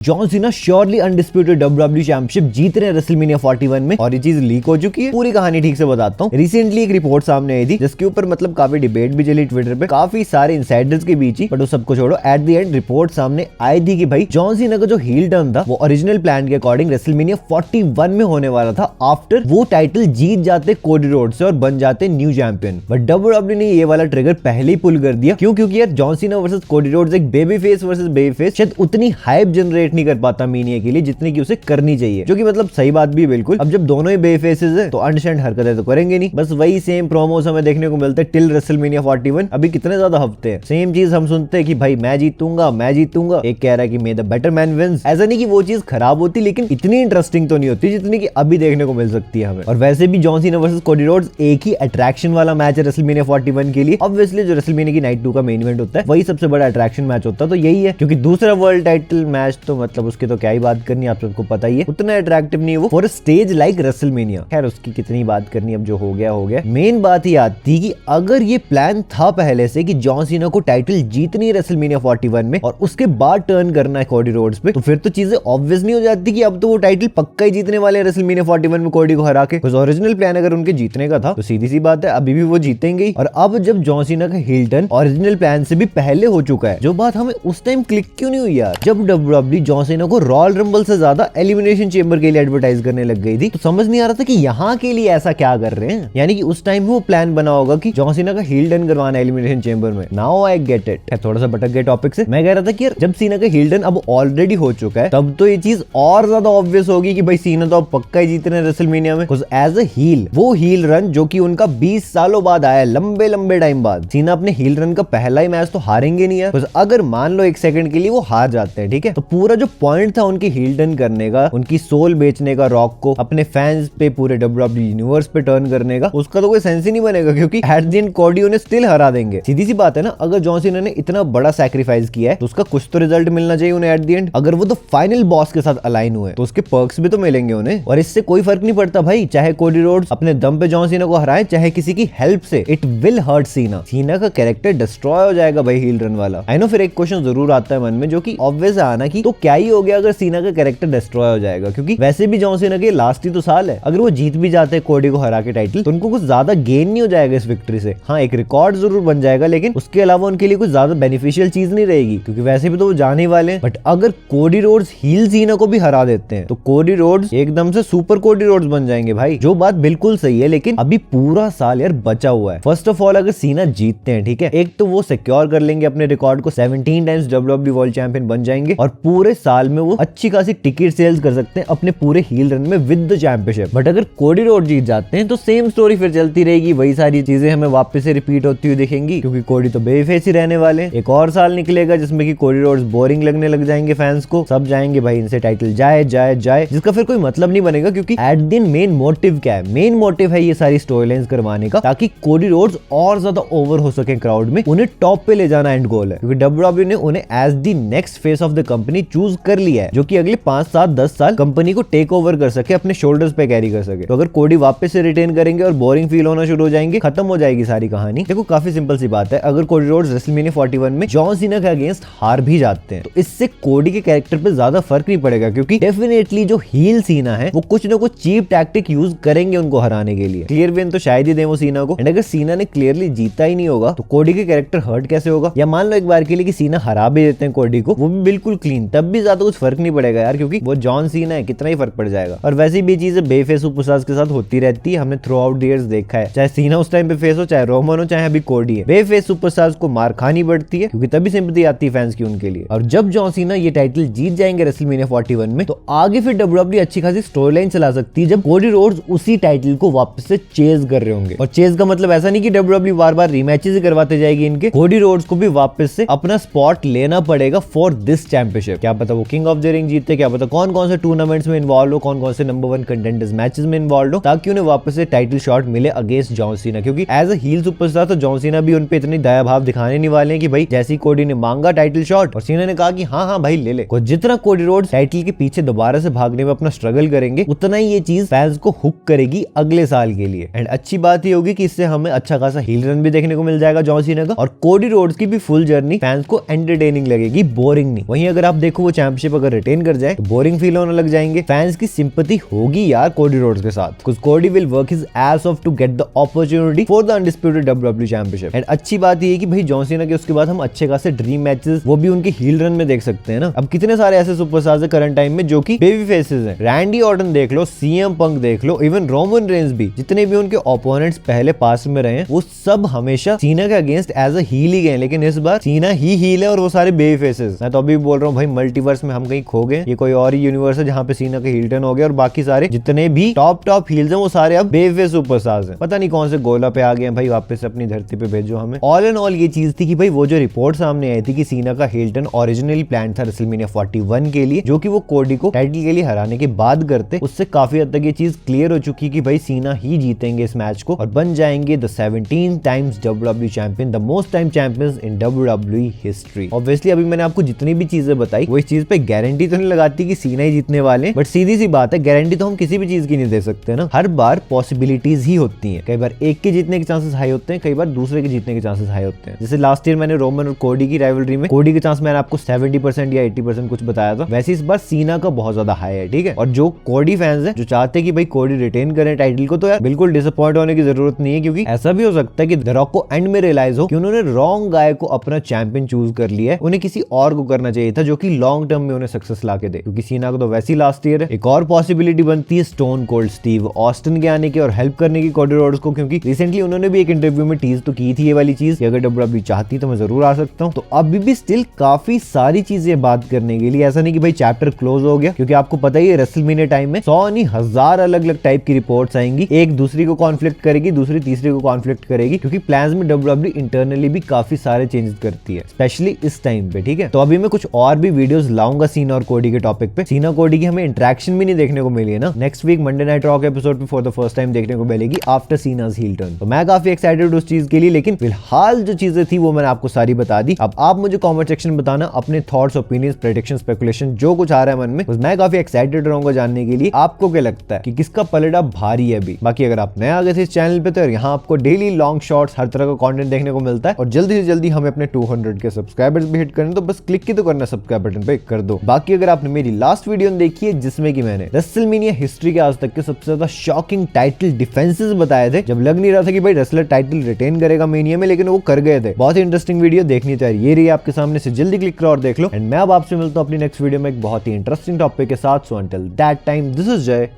John Cena surely undisputed WWE championship जीत रहे हैं रेसलमेनिया 41 में और ये चीज लीक हो चुकी है। पूरी कहानी ठीक से बताता हूँ। रिसेंटली एक रिपोर्ट सामने आई थी जिसके ऊपर मतलब काफी डिबेट भी चली ट्विटर पे काफी सारे इनसाइडर्स के बीच ही, बट वो सबको छोड़ो। एट द एंड रिपोर्ट सामने आई थी कि भाई जॉन सीना का जो हील टर्न था वो ओरिजिनल प्लान के अकॉर्डिंग रेसलमेनिया 41 में होने वाला था आफ्टर वो टाइटल जीत जाते कोडी रोड से और बन जाते न्यू चैंपियन। बट डब्ल्यूडब्ल्यूई ने ये वाला ट्रिगर पहले ही पुल कर दिया। क्यों? क्योंकि यार John Cena versus Cody Rhodes एक baby face versus baby face शायद उतनी हाइप जनरेट नहीं कर पाता के लिए जितनी की उसे करनी चाहिए, जो कि मतलब सही बात भी बिल्कुल। अब जब दोनों ही बे फेसेस है तो अंडरस्टैंड हरकतें तो करेंगे नहीं। बस वही सेम प्रोमोस हमें देखने को मिलते हैं टिल रेसलमेनिया 41। अभी कितने ज्यादा हफ्ते हैं, सेम चीज हम सुनते हैं कि भाई मैं जीतूंगा मैं जीतूंगा। एक कह रहा है कि may the better man wins. ऐसा नहीं कि वो चीज खराब होती, लेकिन इतनी इंटरेस्टिंग तो नहीं होती जितनी कि अभी देखने को मिल सकती है हमें। और वैसे भी John Cena versus Cody Rhodes एक ही अट्रैक्शन वाला मैच है रेसलमेनिया 41 के लिए। ऑब्वियसली जो रेसलमेनिया की नाइट 2 का मेन इवेंट होता है वही सबसे बड़ा अट्रैक्शन मैच होता है, तो यही है। क्योंकि दूसरा वर्ल्ड टाइटल मैच तो मतलब उसके तो क्या ही बात करनी, आप सबको पता ही है उतना अट्रैक्टिव नहीं है वो फॉर स्टेज लाइक रेसलमेनिया। खैर उसकी कितनी बात करनी, अब जो हो गया हो गया। मेन बात ये आती कि अगर ये प्लान था पहले से कि जॉन सीना को टाइटल जीतनी है रेसलमेनिया 41 में और उसके बाद टर्न करना है कोडी रोड्स पे, तो फिर तो चीजें ऑब्वियस नहीं हो जाती कि अब तो वो टाइटल पक्का ही जीतने वाले हैं रेसलमेनिया 41 में कोडी को हरा के। ओरिजिनल प्लान अगर उनके जीतने का था तो सीधी सी बात है अभी भी वो जीतेंगे ही। और अब जब जॉन सीना का हील टर्न ओरिजिनल प्लान से भी पहले हो चुका है, जो बात हमें उस टाइम क्लिक क्यों नहीं हुई यार? जब डब्ल्यूडब्ल्यूई जॉन सीना को रॉयल रंबल से ज्यादा एलिमिनेशन चेंबर के लिए एडवर्टाइज करने लग गई थी, तो समझ नहीं आ रहा था कि यहाँ के लिए ऐसा क्या कर रहे हैं। यानी कि उस टाइम वो प्लान बना होगा कि जॉन सीना का हील टर्न करवाना है एलिमिनेशन चेंबर में। Now I get it. थोड़ा सा भटक गए टॉपिक से। मैं कह रहा था कि यार जब सीना का हील टर्न अब ऑलरेडी हो चुका है तब तो ये चीज और ज्यादा ऑब्वियस होगी कि भाई सीना तो अब पक्का ही जीत रहे हैं रेसलमेनिया में। एज अ हील वो हील रन जो कि उनका 20 सालों बाद आया, लंबे लंबे टाइम बाद, सीना अपने हील रन का पहला ही मैच तो हारेंगे नहीं है। अगर मान लो एक सेकंड के लिए वो हार जाते हैं, ठीक है, तो पूरा जो पॉइंट था उनके हील टर्न करने का, उनकी सोल बेचने का रॉक को, अपने फैंस पे, पूरे डब्ल्यूडब्ल्यूई यूनिवर्स पे टर्न करने का, उसका तो कोई सेंस ही नहीं बनेगा। क्योंकि एट द एंड कोडी उन्हें स्टिल हरा देंगे। सीधी सी बात है ना, अगर जॉन सीना ने इतना बड़ा सैक्रिफाइस किया है तो उसका कुछ तो रिजल्ट मिलना चाहिए उन्हें एट द एंड। अगर वो तो फाइनल बॉस के साथ अलाइन हुए तो उसके पर्क्स भी तो मिलेंगे उन्हें। और इससे कोई फर्क नहीं पड़ता भाई, चाहे कोडी रोड्स अपने दम पे जॉन सीना को हराए चाहे किसी की हेल्प से, इट विल हर्ट सीना। सीना का कैरेक्टर डिस्ट्रॉय हो जाएगा भाई हील रन वाला। आई नो फिर एक क्वेश्चन जरूर आता है मन में जो कि ऑब्वियस आना कि तो क्या ही हो गया अगर सीना का कैरेक्टर डिस्ट्रॉय हो जाएगा? क्योंकि वैसे भी जॉन सीना के लास्ट ही तो साल है। अगर वो जीत भी जाते हैं कोडी को हरा के टाइटल तो उनको कुछ ज्यादा गेन नहीं हो जाएगा इस विक्ट्री से। हाँ, एक रिकॉर्ड जरूर बन जाएगा, लेकिन उसके अलावा उनके लिए कुछ ज्यादा बेनिफिशियल चीज नहीं रहेगी क्योंकि वैसे भी तो वो जाने वाले हैं। बट अगर कोडी रोड्स हील सीना को भी हरा देते हैं तो कोडी रोड्स एकदम से सुपर कोडी रोड्स बन जाएंगे भाई, जो बात बिल्कुल सही है। लेकिन अभी पूरा साल यार बचा हुआ है। फर्स्ट ऑफ ऑल अगर सीना जीतते हैं, ठीक है, एक तो वो सिक्योर कर लेंगे अपने रिकॉर्ड को, 17 टाइम्स डब्ल्यूडब्ल्यूई वर्ल्ड चैंपियन बन जाएंगे और पूरे साल में वो अच्छी खासी टिकट सेल्स कर सकते हैं अपने पूरे हील रन में विद द चैंपियनशिप। बट अगर कोडी रोड जीत जाते हैं तो सेम स्टोरी फिर चलती रहेगी, वही सारी चीजें हमें वापस से रिपीट होती हुई दिखेंगी क्योंकि कोडी तो बेफेस ही रहने वाले। एक और साल निकलेगा जिसमें कि कोडी रोड्स बोरिंग लगने लग जाएंगे फैंस को, सब जाएंगे भाई इनसे टाइटल जाए जाए जाए, जिसका फिर कोई मतलब नहीं बनेगा। क्योंकि एट दिन मेन मोटिव क्या है? मेन मोटिव है ये सारी स्टोरी लाइंस करवाने का ताकि कोडी रोड्स और ज्यादा ओवर हो सके क्राउड में, उन्हें टॉप पे ले जाना एंड गोल है। क्योंकि डब्ल्यूडब्ल्यूई ने उन्हें as the next face of the company choose कर लिया है जो कि अगले 5, 7, 10 साल कंपनी को टेक ओवर कर सके, अपने शोल्डर्स पे कैरी कर सके। तो अगर कोडी वापस से रिटेन करेंगे और बोरिंग फील होना शुरू हो जाएंगे, खत्म हो जाएगी सारी कहानी। देखो काफी सिंपल सी बात है, अगर कोडी रोड्स रेसलमेनिया 41 में जॉन सीना के अगेंस्ट हार भी जाते हैं तो इससे कोडी के कैरेक्टर पे ज्यादा फर्क नहीं पड़ेगा क्योंकि डेफिनेटली जो हील सीना है वो कुछ ना कुछ चीप टैक्टिक यूज करेंगे उनको हराने के लिए। क्लियर विन तो शायद ही दें वो सीना को। एंड अगर सीना ने क्लियरली जीता ही नहीं होगा तो कोडी के कैरेक्टर हर्ट कैसे होगा? या मान लो एक बार के लिए कि सीना हरा भी देते हैं कोडी को, वो भी बिल्कुल क्लीन, तब भी ज्यादा कुछ फर्क नहीं पड़ेगा यार, क्योंकि वो जॉन सीना है, कितना ही फर्क पड़ जाएगा। और वैसे भी चीजें बेफेस सुपरस्टार्स के साथ होती रहती है, हमने थ्रू आउट द इयर्स देखा है। चाहे सीना उस टाइम पे फेस हो, चाहे रोमन हो, चाहे अभी कोडी है, बेफेस सुपरस्टार्स को मार खानी पड़ती है क्योंकि तभी सिंपैथी आती है फैंस की उनके लिए। और जब जॉन सीना ये टाइटल जीत जाएंगे रेसलमेनिया 41 में तो आगे फिर डब्ल्यूडब्ल्यूई अच्छी खासी स्टोरी लाइन चला सकती है जब कोडी रोड्स उसी टाइटल को वापस से चेज कर रहे होंगे। और चेज का मतलब ऐसा नहीं कि डब्ल्यूडब्ल्यूई बार बार रीमैचेस ही करवाते जाएगी इनके, कोडी रोड्स को भी वापस से अपना स्पॉट लेना पड़ेगा फॉर दिस चैंपियनशिप। क्या पता वो किंग ऑफ द रिंग जीते, क्या पता कौन कौन से टूर्नामेंट्स में इन्वॉल्व हो, कौन कौन से नंबर 1 कंटेंडर्स मैचेस में इन्वॉल्व हो, ताकि उन्हें वापस से टाइटल शॉट मिले अगेंस्ट जॉन सीना। क्योंकि एज अ हील सुपरस्टार तो जॉन सीना भी उन पे इतनी दया भाव दिखाने नहीं वाले हैं कि भाई जैसी कोडी ने मांगा टाइटल शॉट और सीना ने कहा कि हाँ हाँ भाई ले ले, जितना कोडी रोड्स टाइटल के पीछे दोबारा से भागने में अपना स्ट्रगल करेंगे उतना ही ये चीज फैंस को हुक करेगी अगले साल के लिए। एंड अच्छी बात ये होगी कि इससे हमें अच्छा खासा हील रन भी देखने को मिल जाएगा जॉन सीना का, और कोडी रोड्स की भी फुल जर्नी फैंस को एंटरटेनिंग लगेगी, बोरिंग नहीं। वहीं अगर आप देखो वो चैंपियनशिप अगर रिटेन कर जाए तो बोरिंग फील होने लग जाएंगे। फैंस की सिंपैथी होगी यार कोडी रोड्स के साथ, कुछ Cody will work his ass off to get the opportunity for the undisputed WWE championship. And अच्छी बात ये है कि भाई जॉन सीना के उसके बाद हम अच्छे खासे ड्रीम मैचेस वो भी उनके हील रन में देख सकते हैं ना। अब कितने सारे ऐसे सुपरस्टार्स है करंट टाइम में जो कि बेबी फेसेस हैं। रैंडी ऑर्टन देख लो, सीएम पंक देख लो, इवन रोमन रेंस भी, जितने भी उनके ओपोनेंट्स पहले पास में रहे हैं वो सब हमेशा सीना के अगेंस्ट एज अ हील ही गए, लेकिन इस बार सीना ही हील है और वो सारे बेबी फेसेस। मैं तो अभी बोल रहा हूँ भाई मल्टीवर्स में हम कहीं खो गए, ये कोई और ही यूनिवर्स है जहाँ पे सीना का हील टर्न हो गया और बाकी सारे जितने भी टॉप हील्स हैं वो सारे अब बेबी फेस सुपरस्टार्स हैं। पता नहीं कौन से गोला पे आ गए भाई, वापस अपनी धरती पे भेजो हमें। ऑल एंड ऑल ये चीज थी कि भाई वो जो रिपोर्ट सामने आई थी कि सीना का हील टर्न ओरिजिनली प्लान था रेसलमेनिया 41 के लिए, जो कि वो कोडी को टाइटल के लिए हराने के बाद करते, उससे काफी हद तक ये चीज क्लियर हो चुकी कि भाई सीना ही जीतेंगे इस मैच को और बन जाएंगे the 17 times WWE champion, the most time champions in WWE history. Obviously अभी मैंने आपको जितनी भी चीजें बताई वो इस चीज पे गारंटी तो नहीं लगाती कि सीना ही जीतने वाले, बट सीधी सी बात है गारंटी तो हम किसी भी चीज की नहीं दे सकते ना। हर बार पॉसिबिलिटीज ही होती हैं, कई बार एक के जीतने के चांसेस हाई होते हैं, कई बार दूसरे के जीतने के चांसेस हाई होते हैं। जैसे लास्ट ईयर मैंने रोमन और कोडी की राइवलरी में कोडी के चांस मैंने आपको 70% या 80% कुछ बताया था, वैसे इस बार सीना का बहुत ज्यादा हाई है, ठीक है। और जो कोडी फैंस हैं जो चाहते हैं कि भाई कोडी रिटेन करें टाइटल को, तो यार बिल्कुल डिसअपॉइंट होने की जरूरत नहीं है, क्योंकि ऐसा भी हो सकता है कि द रॉक को एंड में रियलाइज हो कि उन्होंने रॉन्ग गाय को अपना चैंपियन चूज कर लिया है, उन्हें किसी और को करना चाहिए था जो कि लॉन्ग टर्म में उन्हें सक्सेस ला के दे। क्योंकि सीना को तो वैसी लास्ट ईयर है। एक और पॉसिबिलिटी बनती है स्टोन कोल्ड स्टीव ऑस्टिन के आने की और हेल्प करने की कोडी रोड्स को, क्योंकि रिसेंटली उन्होंने भी एक इंटरव्यू में टीज तो की थी ये वाली चीज कि अगर डब्ल्यूडब्ल्यू चाहती तो मैं जरूर आ सकता हूं। तो अभी भी स्टिल काफी सारी चीजें बात करने के लिए, ऐसा नहीं कि भाई चैप्टर क्लोज हो गया, क्योंकि आपको पता ही है रेसलमेनिया टाइम में 100 नहीं 1000 अलग अलग टाइप की रिपोर्ट्स आएंगी, एक दूसरी को कॉन्फ्लिक्ट करेगी, दूसरी तीसरी को कॉन्फ्लिक्ट करेगी, क्योंकि प्लान्स में डब्ल्यूडब्ल्यू इंटरनली भी काफी सारे चेंजेस करती है, स्पेशली इस टाइम पे, ठीक है। तो अभी मैं कुछ और भी वीडियोस लाऊंगा सीना और कोडी के टॉपिक पे। सीना कोडी की हमें इंटरेक्शन भी नहीं देखने को मिली है ना। Next week Monday night Raw के एपिसोड पे फॉर द फर्स्ट टाइम देखने को मिलेगी आफ्टर सीनाज हील टर्न। तो मैं काफी एक्साइटेड उस चीज के लिए, लेकिन फिलहाल जो चीजें थी वो मैंने आपको सारी बता दी। अब आप मुझे कमेंट सेक्शन में बताना अपने थॉट्स, ओपिनियंस, प्रेडिक्शन, स्पेकुलेशन जो कुछ आ रहा है मन में, मैं काफी एक्साइटेड रहूंगा जानने के लिए आपको क्या लगता है कि किसका पलड़ा भारी है अभी। बाकी अगर आप नए आ गए थे इस चैनल पे तो यहाँ आपको डेली लॉन्ग शॉर्ट्स हर तरह का कंटेंट देखने को मिलता है और जल्दी से जल्दी हमें अपने 200 के सब्सक्राइबर्स भी हिट करने, तो बस क्लिक ही तो करना सब्सक्राइब बटन पे कर दो। बाकी अगर आपने मेरी लास्ट वीडियो देखी है जिसमें कि मैंने रेसलमेनिया हिस्ट्री के आज तक के सबसे ज्यादा शॉकिंग टाइटल डिफेंसेस बताए थे, जब लग नहीं रहा था कि भाई रेसलर टाइटल रिटेन करेगा मेनिया में, लेकिन वो कर गए थे, बहुत ही इंटरेस्टिंग वीडियो देखनी चाहिए। ये रही आपके सामने, से जल्दी क्लिक करो और देख लो। एंड मैं अब आपसे मिलता हूं अपनी नेक्स्ट वीडियो में एक बहुत ही इंटरेस्टिंग टॉपिक के साथ। So until that time this is जय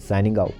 साइनिंग आउट।